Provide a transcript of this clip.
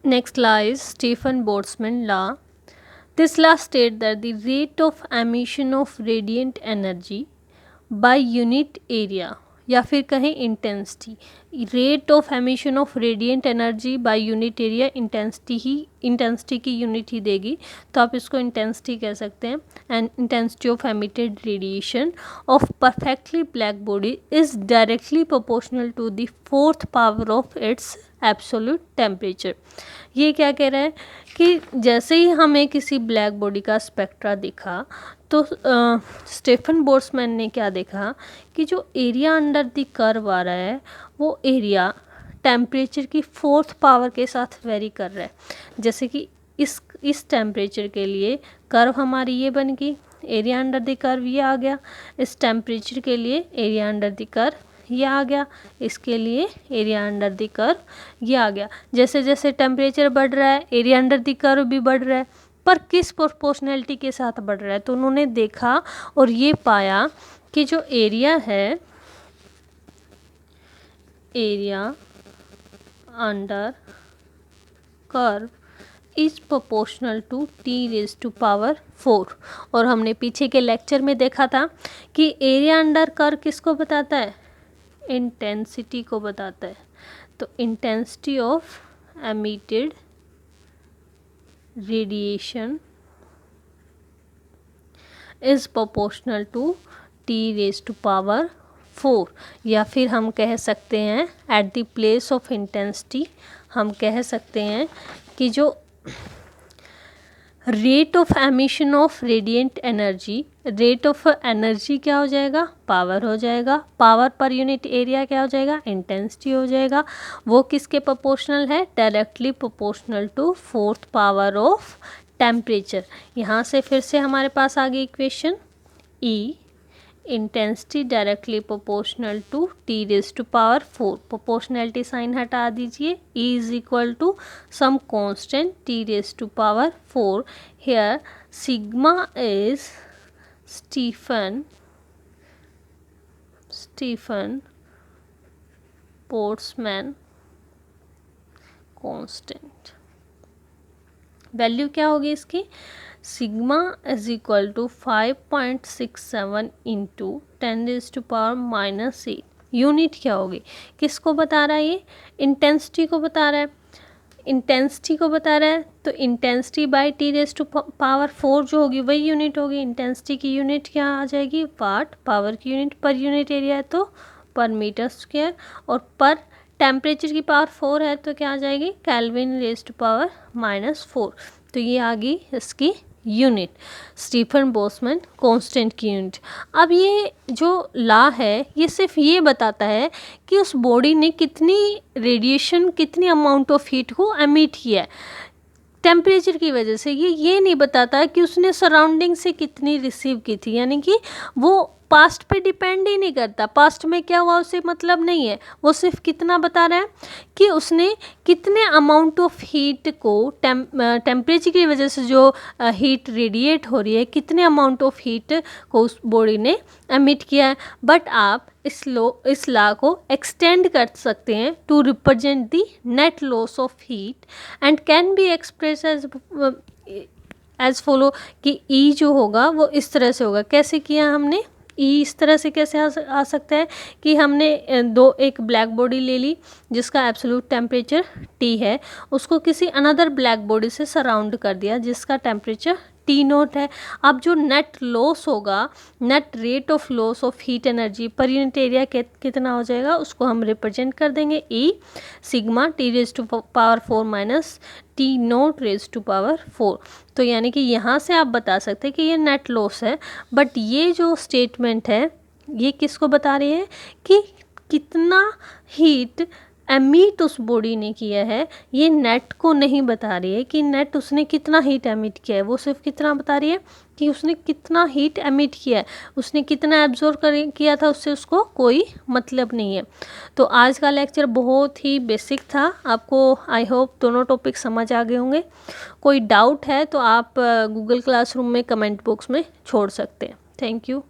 Next law is Stephen-Boltzmann law. This law states that the rate of emission of radiant energy by unit area या फिर कहें intensity, rate of emission of radiant energy by unit area, intensity की unit ही देगी, तो आप इसको intensity कह सकते हैं. And intensity of emitted radiation of perfectly black body is directly proportional to the fourth power of its absolute temperature. ये क्या कह रहा है कि जैसे ही हमें किसी ब्लैक बॉडी का स्पेक्ट्रा दिखा तो स्टीफन बोल्ट्जमैन ने क्या देखा कि जो एरिया अंडर द कर्व आ रहा है वो एरिया टेम्परेचर की फोर्थ पावर के साथ वेरी कर रहा है. जैसे कि इस टेम्परेचर के लिए कर्व हमारी ये बन गई, एरिया अंडर द कर्व ये आ गया. इस टेम्परेचर के लिए एरिया अंडर द कर्व ये आ गया, इसके लिए एरिया अंडर द कर्व ये आ गया. जैसे जैसे टेम्परेचर बढ़ रहा है एरिया अंडर द कर्व भी बढ़ रहा है, पर किस प्रोपोर्शनैलिटी के साथ बढ़ रहा है. तो उन्होंने देखा और ये पाया कि जो एरिया है, area under curve is proportional to T raise to power 4. और हमने पीछे के लेक्चर में देखा था कि एरिया अंडर कर्व किसको बताता है, इंटेंसिटी को बताता है. तो intensity of emitted radiation is proportional to T raise to power 4. या फिर हम कह सकते हैं at the place of intensity हम कह सकते हैं कि जो rate of emission of radiant energy, rate of energy क्या हो जाएगा, पावर हो जाएगा, पावर पर यूनिट एरिया क्या हो जाएगा, इंटेंसिटी हो जाएगा. वो किसके प्रोपोर्शनल है, directly proportional to fourth power of temperature. यहाँ से फिर से हमारे पास आ गई equation E, intensity directly proportional to T raise to power 4. Proportionality sign हटा दीजिए, E is equal to some constant T raise to power 4. Here sigma is Stefan Boltzmann constant. Value क्या होगी इसकी, sigma is equal to 5.67 into 10 raise to power -8. Unit क्या होगी, किसको बता रहा है, ये इंटेंसिटी को बता रहा है. इंटेंसिटी को बता रहा है तो intensity by T raise to power 4 जो होगी वही यूनिट होगी. इंटेंसिटी की यूनिट क्या आ जाएगी, वाट. पावर की यूनिट पर यूनिट एरिया है तो पर मीटर स्क्वायर, और पर टेम्परेचर की पावर 4 है तो क्या आ जाएगी, केल्विन रेज टू पावर -4. तो ये आ गई इसकी यूनिट, स्टीफन बोल्ट्जमैन कांस्टेंट की यूनिट. अब ये जो लॉ है ये सिर्फ ये बताता है कि उस बॉडी ने कितनी रेडिएशन, कितनी अमाउंट ऑफ हीट को एमिट किया है टेम्परेचर की वजह से. ये नहीं बताता कि उसने सराउंडिंग से कितनी रिसीव की थी. यानी कि वो पास्ट पे डिपेंड ही नहीं करता, पास्ट में क्या हुआ उसे मतलब नहीं है. वो सिर्फ कितना बता रहा है कि उसने कितने अमाउंट ऑफ हीट को टेम्परेचर की वजह से जो हीट रेडिएट हो रही है, कितने अमाउंट ऑफ हीट को उस बॉडी ने एमिट किया है. बट आप इस लॉ को एक्सटेंड कर सकते हैं to represent the net loss of heat and can be express as follow कि ई जो होगा वो इस तरह से होगा. कैसे किया हमने, ई इस तरह से कैसे आ सकता है कि हमने एक ब्लैक बॉडी ले ली जिसका एब्सोल्यूट टेम्परेचर T है, उसको किसी अनदर ब्लैक बॉडी से सराउंड कर दिया जिसका टेम्परेचर T0 है. अब जो नेट लॉस होगा, net rate of loss of heat energy per unit area कितना हो जाएगा, उसको हम रिप्रेजेंट कर देंगे E sigma T raise to power 4 minus T0 raise to power 4. तो यानी कि यहाँ से आप बता सकते हैं कि ये नेट लॉस है. बट ये जो स्टेटमेंट है ये किसको बता रही है कि कितना हीट एमिट उस बॉडी ने किया है. ये नेट को नहीं बता रही है कि नेट उसने कितना हीट एमिट किया है, वो सिर्फ कितना बता रही है कि उसने कितना हीट एमिट किया है, उसने कितना एब्जॉर्व किया था, उससे उसको कोई मतलब नहीं है. तो आज का लेक्चर बहुत ही बेसिक था. आपको आई होप दोनों टॉपिक समझ आ गए होंगे. कोई डाउट है तो आप गूगल क्लासरूम में कमेंट बॉक्स में छोड़ सकते हैं. Thank you.